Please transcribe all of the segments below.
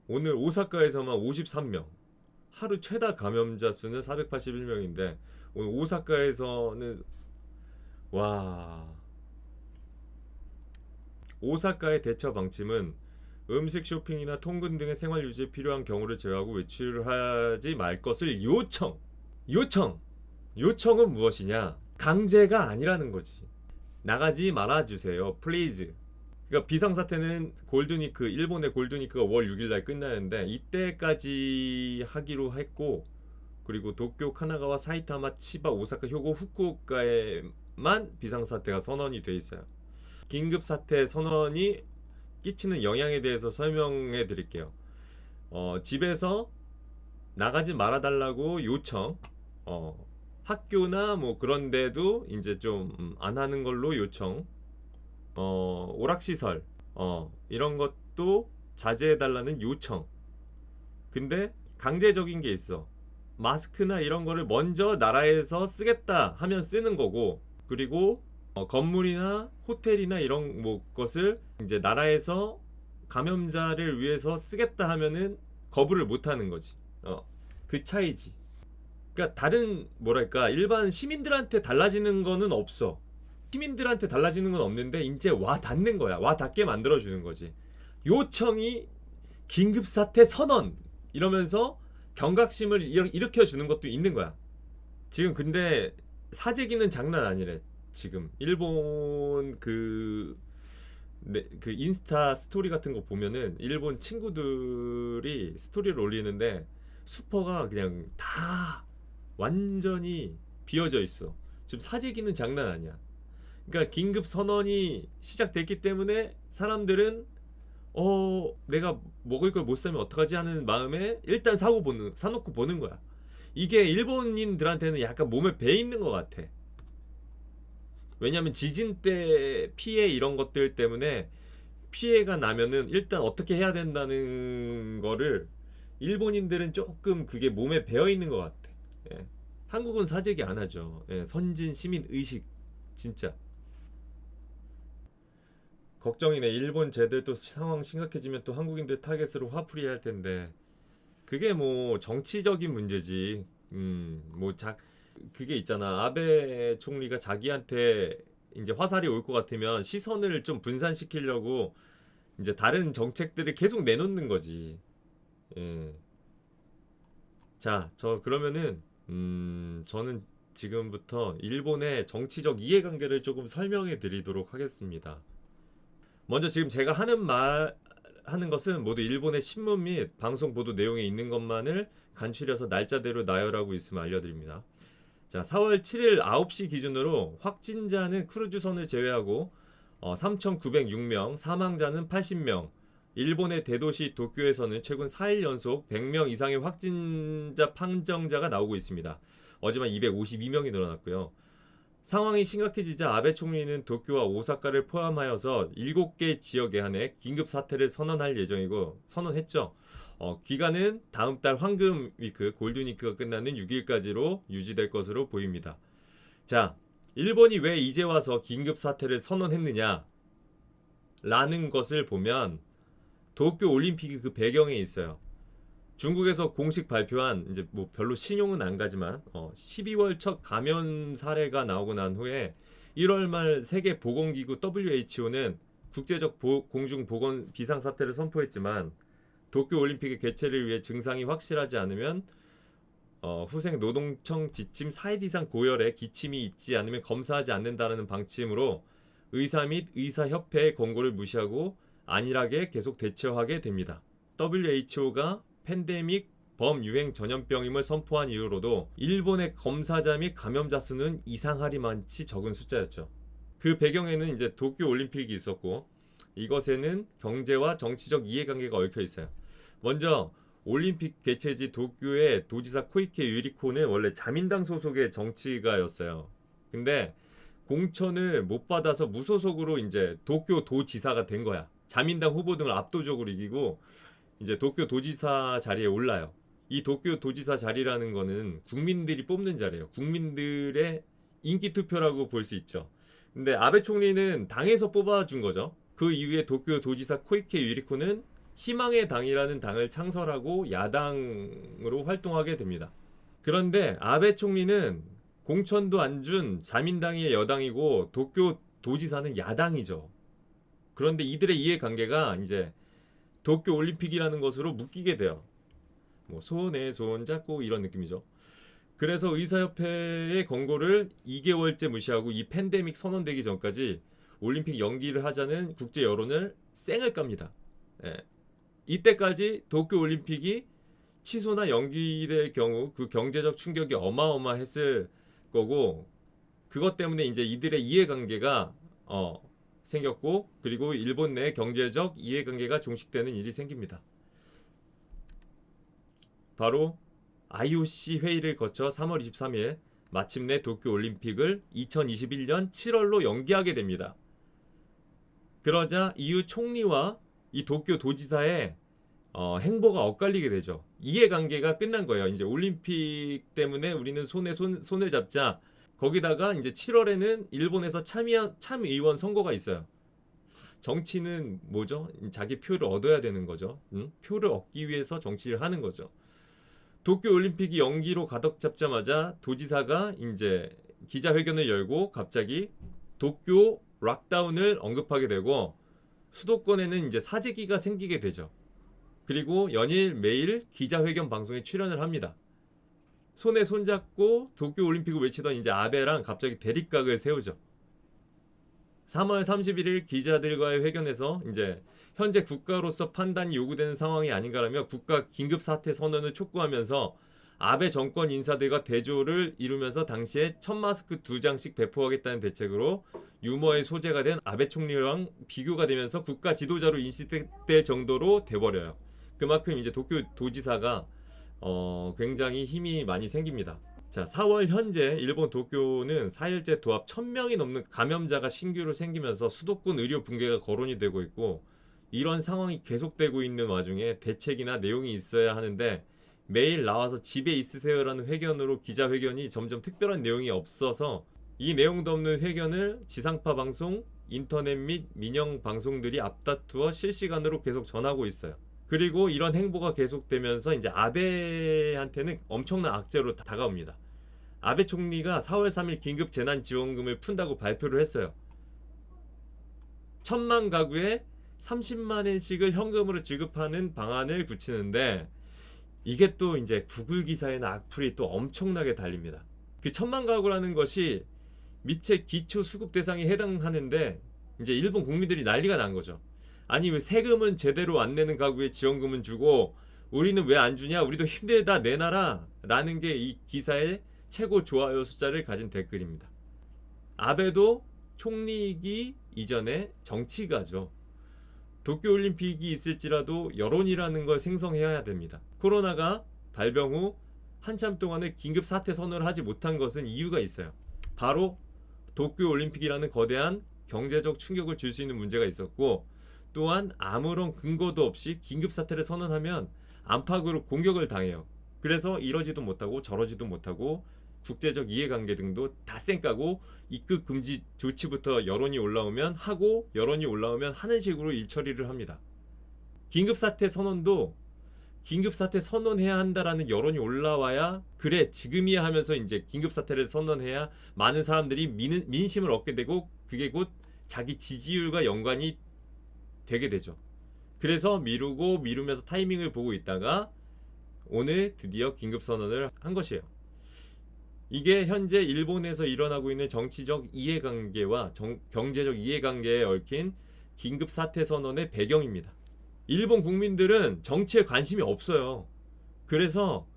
오늘 오사카에서만 53명. 하루 최다 감염자 수는 481명인데 오늘 오사카에서는 와. 오사카의 대처 방침은 음식 쇼핑이나 통근 등의 생활 유지에 필요한 경우를 제외하고 외출하지 말 것을 요청. 요청. 요청은 무엇이냐? 강제가 아니라는 거지. 나가지 말아 주세요. 플리즈. 그러니까 비상사태는 골드니크 일본의 골드니크가 월 6일 날 끝나는데 이때까지 하기로 했고 그리고 도쿄, 카나가와 사이타마, 치바, 오사카, 효고, 후쿠오카에만 비상사태가 선언이 돼 있어요. 긴급사태 선언이 끼치는 영향에 대해서 설명해 드릴게요. 집에서 나가지 말아달라고 요청, 학교나 뭐 그런데도 이제 좀 안 하는 걸로 요청, 오락시설, 이런 것도 자제해달라는 요청. 근데 강제적인 게 있어. 마스크나 이런 거를 먼저 나라에서 쓰겠다 하면 쓰는 거고, 그리고 건물이나 호텔이나 이런 뭐 것을 이제 나라에서 감염자를 위해서 쓰겠다 하면은 거부를 못 하는 거지. 그 차이지. 그러니까 다른 뭐랄까 일반 시민들한테 달라지는 거는 없어. 시민들한테 달라지는 건 없는데 이제 와 닿는 거야. 와 닿게 만들어 주는 거지. 요청이 긴급사태 선언 이러면서 경각심을 일으켜 주는 것도 있는 거야. 지금 근데 사재기는 장난 아니래. 지금 일본 그 인스타 스토리 같은 거 보면은 일본 친구들이 스토리를 올리는데 슈퍼가 그냥 다 완전히 비어져 있어. 지금 사재기는 장난 아니야. 그러니까 긴급 선언이 시작됐기 때문에 사람들은 내가 먹을 걸 못 사면 어떡하지 하는 마음에 일단 사놓고 보는 거야. 이게 일본인들한테는 약간 몸에 배 있는 것 같아. 왜냐면 지진 때 피해 이런 것들 때문에 피해가 나면은 일단 어떻게 해야 된다는 거를 일본인들은 조금 그게 몸에 배어 있는 것 같아. 예. 한국은 사재기 안 하죠. 예. 선진 시민 의식 진짜 걱정이네. 일본 쟤들 또 상황 심각해지면 또 한국인들 타겟으로 화풀이 할 텐데 그게 뭐 정치적인 문제지. 그게 있잖아. 아베 총리가 자기한테 이제 화살이 올 것 같으면 시선을 좀 분산시키려고 이제 다른 정책들을 계속 내놓는 거지. 예. 자, 저 그러면은 저는 지금부터 일본의 정치적 이해관계를 조금 설명해 드리도록 하겠습니다. 먼저 지금 제가 하는 것은 모두 일본의 신문 및 방송 보도 내용에 있는 것만을 간추려서 날짜대로 나열하고 있음을 알려드립니다. 자, 4월 7일 9시 기준으로 확진자는 크루즈선을 제외하고 3,906명, 사망자는 80명. 일본의 대도시 도쿄에서는 최근 4일 연속 100명 이상의 확진자 판정자가 나오고 있습니다. 어제만 252명이 늘어났고요. 상황이 심각해지자 아베 총리는 도쿄와 오사카를 포함하여서 7개 지역에 한해 긴급 사태를 선언할 예정이고 선언했죠. 기간은 다음 달 황금 위크 골든 위크가 끝나는 6일까지로 유지될 것으로 보입니다. 자, 일본이 왜 이제 와서 긴급 사태를 선언했느냐? 라는 것을 보면 도쿄 올림픽이 그 배경에 있어요. 중국에서 공식 발표한 이제 뭐 별로 신용은 안 가지만 12월 첫 감염 사례가 나오고 난 후에 1월 말 세계 보건기구 WHO는 국제적 공중 보건 비상 사태를 선포했지만 도쿄 올림픽의 개최를 위해 증상이 확실하지 않으면 후생 노동청 지침 4일 이상 고열에 기침이 있지 않으면 검사하지 않는다는 방침으로 의사 및 의사협회의 권고를 무시하고 안일하게 계속 대처하게 됩니다. WHO가 팬데믹 범유행 전염병임을 선포한 이후로도 일본의 검사자 및 감염자 수는 이상하리만치 적은 숫자였죠. 그 배경에는 이제 도쿄 올림픽이 있었고 이것에는 경제와 정치적 이해관계가 얽혀 있어요. 먼저 올림픽 개최지 도쿄의 도지사 코이케 유리코는 원래 자민당 소속의 정치가였어요. 근데 공천을 못 받아서 무소속으로 이제 도쿄 도지사가 된 거야. 자민당 후보 등을 압도적으로 이기고 이제 도쿄 도지사 자리에 올라요. 이 도쿄 도지사 자리라는 거는 국민들이 뽑는 자리예요. 국민들의 인기 투표라고 볼 수 있죠. 근데 아베 총리는 당에서 뽑아준 거죠. 그 이후에 도쿄 도지사 코이케 유리코는 희망의 당이라는 당을 창설하고 야당으로 활동하게 됩니다. 그런데 아베 총리는 공천도 안 준 자민당의 여당이고 도쿄 도지사는 야당이죠. 그런데 이들의 이해관계가 이제 도쿄 올림픽이라는 것으로 묶이게 돼요. 뭐 손에 손 잡고 이런 느낌이죠. 그래서 의사협회의 권고를 2개월째 무시하고 이 팬데믹 선언되기 전까지 올림픽 연기를 하자는 국제 여론을 쌩을 깝니다. 예. 이때까지 도쿄 올림픽이 취소나 연기될 경우 그 경제적 충격이 어마어마했을 거고, 그것 때문에 이제 이들의 이해관계가 생겼고, 그리고 일본 내 경제적 이해관계가 종식되는 일이 생깁니다. 바로 IOC 회의를 거쳐 3월 23일 마침내 도쿄 올림픽을 2021년 7월로 연기하게 됩니다. 그러자 EU 총리와 이 도쿄 도지사의 행보가 엇갈리게 되죠. 이해관계가 끝난 거예요. 이제 올림픽 때문에 우리는 손을 잡자. 거기다가 이제 7월에는 일본에서 참의원 선거가 있어요. 정치는 뭐죠? 자기 표를 얻어야 되는 거죠. 응? 표를 얻기 위해서 정치를 하는 거죠. 도쿄 올림픽이 연기로 가닥 잡자마자 도지사가 이제 기자회견을 열고 갑자기 도쿄 락다운을 언급하게 되고, 수도권에는 이제 사재기가 생기게 되죠. 그리고 연일 매일 기자회견 방송에 출연을 합니다. 손에 손잡고 도쿄 올림픽을 외치던 이제 아베랑 갑자기 대립각을 세우죠. 3월 31일 기자들과의 회견에서 이제 현재 국가로서 판단이 요구되는 상황이 아닌가라며 국가 긴급 사태 선언을 촉구하면서 아베 정권 인사들과 대조를 이루면서 당시에 첫 마스크 2장씩 배포하겠다는 대책으로 유머의 소재가 된 아베 총리랑 비교가 되면서 국가 지도자로 인식될 정도로 돼버려요. 그만큼 이제 도쿄 도지사가 굉장히 힘이 많이 생깁니다. 자, 4월 현재 일본 도쿄는 4일째 도합 1000명이 넘는 감염자가 신규로 생기면서 수도권 의료 붕괴가 거론이 되고 있고, 이런 상황이 계속되고 있는 와중에 대책이나 내용이 있어야 하는데 매일 나와서 집에 있으세요라는 회견으로 기자회견이 점점 특별한 내용이 없어서 이 내용도 없는 회견을 지상파 방송, 인터넷 및 민영 방송들이 앞다투어 실시간으로 계속 전하고 있어요. 그리고 이런 행보가 계속되면서 이제 아베한테는 엄청난 악재로 다가옵니다. 아베 총리가 4월 3일 긴급 재난지원금을 푼다고 발표를 했어요. 1000만 가구에 30만 엔씩을 현금으로 지급하는 방안을 굳히는데, 이게 또 이제 구글 기사에는 악플이 또 엄청나게 달립니다. 그 1000만 가구라는 것이 미체 기초 수급 대상에 해당하는데 이제 일본 국민들이 난리가 난 거죠. 아니 왜 세금은 제대로 안 내는 가구에 지원금은 주고 우리는 왜 안 주냐, 우리도 힘들다 내놔라 라는 게 이 기사의 최고 좋아요 숫자를 가진 댓글입니다. 아베도 총리이기 이전에 정치가죠. 도쿄올림픽이 있을지라도 여론이라는 걸 생성해야 됩니다. 코로나가 발병 후 한참 동안을 긴급 사태 선언을 하지 못한 것은 이유가 있어요. 바로 도쿄올림픽이라는 거대한 경제적 충격을 줄 수 있는 문제가 있었고, 또한 아무런 근거도 없이 긴급 사태를 선언하면 안팎으로 공격을 당해요. 그래서 이러지도 못하고 저러지도 못하고 국제적 이해관계 등도 다 쌩까고 입국 금지 조치부터 여론이 올라오면 하고 여론이 올라오면 하는 식으로 일처리를 합니다. 긴급사태 선언도 긴급사태 선언해야 한다라는 여론이 올라와야 그래 지금이야 하면서 이제 긴급사태를 선언해야 많은 사람들이 민심을 얻게 되고 그게 곧 자기 지지율과 연관이 되게 되죠. 그래서 미루면서 타이밍을 보고 있다가 오늘 드디어 긴급선언을 한 것이에요. 이게 현재 일본에서 일어나고 있는 정치적 이해관계와 경제적 이해관계에 얽힌 긴급사태 선언의 배경입니다. 일본 국민들은 정치에 관심이 없어요. 그래서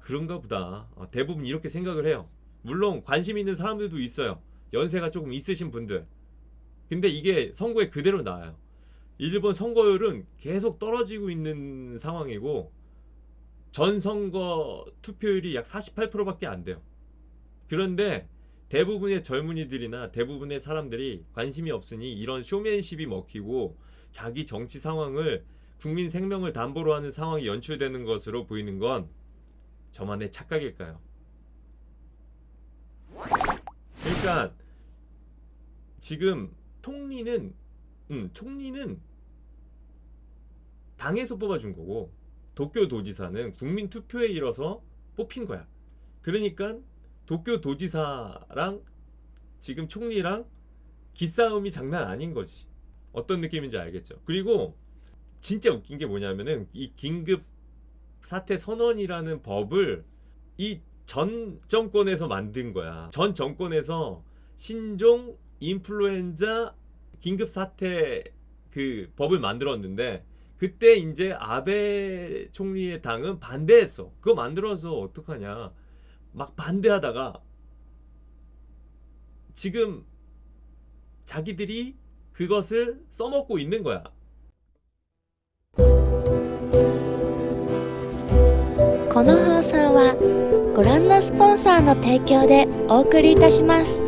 그런가 보다 대부분 이렇게 생각을 해요. 물론 관심 있는 사람들도 있어요. 연세가 조금 있으신 분들. 근데 이게 선거에 그대로 나와요. 일본 선거율은 계속 떨어지고 있는 상황이고 전 선거 투표율이 약 48%밖에 안 돼요. 그런데 대부분의 젊은이들이나 대부분의 사람들이 관심이 없으니 이런 쇼맨십이 먹히고 자기 정치 상황을 국민 생명을 담보로 하는 상황이 연출되는 것으로 보이는 건 저만의 착각일까요? 그러니까 지금 총리는 당에서 뽑아준 거고 도쿄도지사는 국민 투표에 이뤄서 뽑힌 거야. 그러니까 도쿄도지사랑 지금 총리랑 기싸움이 장난 아닌 거지. 어떤 느낌인지 알겠죠? 그리고 진짜 웃긴 게 뭐냐면은 이 긴급 사태 선언이라는 법을 이 전 정권에서 만든 거야. 전 정권에서 신종 인플루엔자 긴급 사태 그 법을 만들었는데 그때 이제 아베 총리의 당은 반대했어. 그거 만들어서 어떡하냐. 막 반대하다가 지금 자기들이 그것을 써먹고 있는 거야. この放送はご覧のスポンサーの提供でお送りいたします。